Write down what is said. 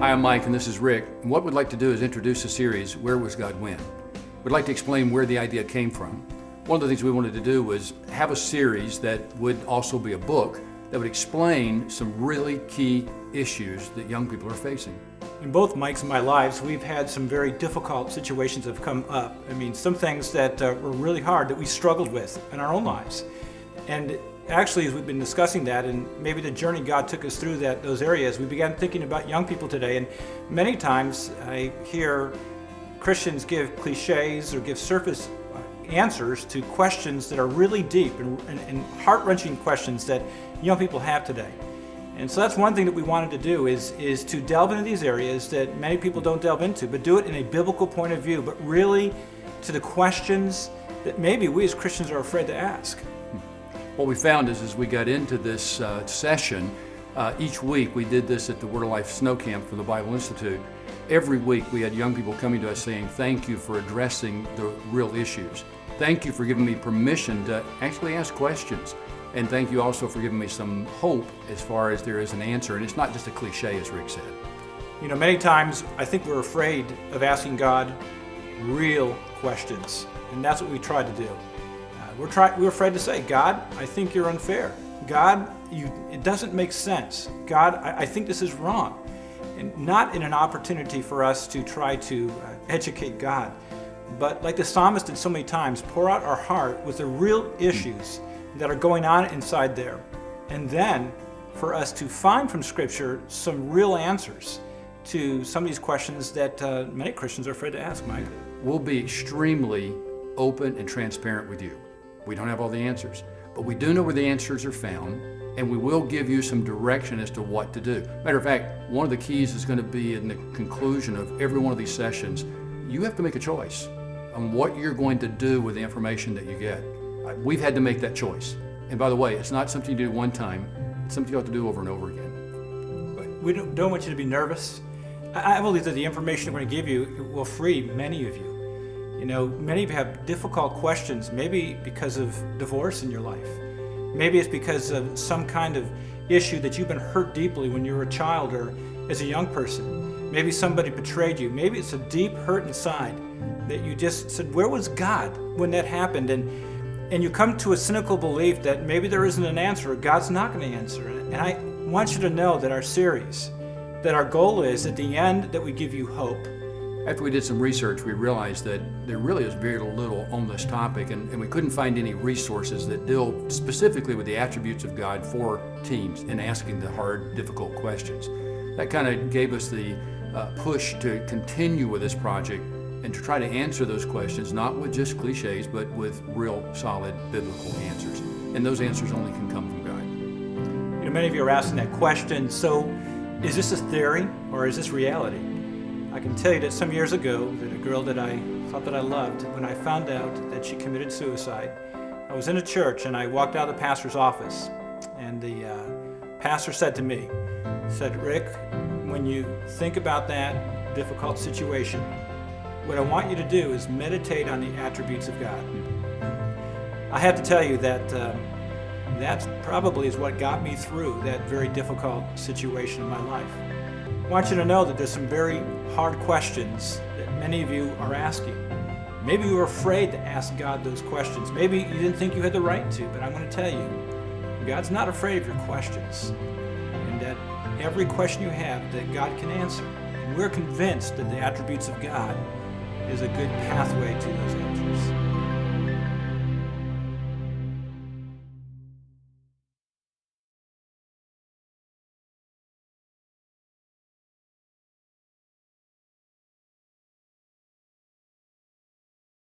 Hi, I'm Mike and this is Rick. And what we'd like to do is introduce a series, Where Was God When? We'd like to explain where the idea came from. One of the things we wanted to do was have a series that would also be a book that would explain some really key issues that young people are facing. In both Mike's and my lives, we've had some very difficult situations that have come up. Some things that were really hard that we struggled with in our own lives. And actually, as we've been discussing that, and maybe the journey God took us through those areas, we began thinking about young people today. And many times I hear Christians give cliches or give surface answers to questions that are really deep and heart-wrenching questions that young people have today. And so that's one thing that we wanted to do is to delve into these areas that many people don't delve into, but do it in a biblical point of view, but really to the questions that maybe we as Christians are afraid to ask. What we found is as we got into this session, each week we did this at the Word of Life Snow Camp for the Bible Institute. Every week we had young people coming to us saying, thank you for addressing the real issues. Thank you for giving me permission to actually ask questions. And thank you also for giving me some hope as far as there is an answer. And it's not just a cliche, as Rick said. You know, many times I think we're afraid of asking God real questions. And that's what we try to do. We're afraid to say, God, I think you're unfair. God, it doesn't make sense. God, I think this is wrong. And not in an opportunity for us to try to educate God, but like the psalmist did so many times, pour out our heart with the real issues that are going on inside there. And then for us to find from Scripture some real answers to some of these questions that many Christians are afraid to ask, Mike. We'll be extremely open and transparent with you. We don't have all the answers, but we do know where the answers are found, and we will give you some direction as to what to do. Matter of fact, one of the keys is going to be in the conclusion of every one of these sessions. You have to make a choice on what you're going to do with the information that you get. We've had to make that choice. And by the way, it's not something you do one time, it's something you have to do over and over again. We don't want you to be nervous. I believe that the information we're going to give you will free many of you. You know, many of you have difficult questions, maybe because of divorce in your life. Maybe it's because of some kind of issue that you've been hurt deeply when you were a child or as a young person. Maybe somebody betrayed you. Maybe it's a deep hurt inside that you just said, where was God when that happened? And you come to a cynical belief that maybe there isn't an answer or God's not going to answer. And I want you to know that our series, that our goal is at the end that we give you hope. After we did some research, we realized that there really is very little on this topic, and we couldn't find any resources that deal specifically with the attributes of God for teens in asking the hard, difficult questions. That kind of gave us the push to continue with this project and to try to answer those questions, not with just cliches, but with real solid biblical answers. And those answers only can come from God. You know, many of you are asking that question, so is this a theory or is this reality? I can tell you that some years ago, that a girl that I thought that I loved, when I found out that she committed suicide, I was in a church and I walked out of the pastor's office, and the pastor said to me, Rick, when you think about that difficult situation, what I want you to do is meditate on the attributes of God. I have to tell you that that probably is what got me through that very difficult situation in my life. I want you to know that there's some very hard questions that many of you are asking. Maybe you were afraid to ask God those questions. Maybe you didn't think you had the right to, but I'm going to tell you, God's not afraid of your questions. And that every question you have, that God can answer. And we're convinced that the attributes of God is a good pathway to those answers.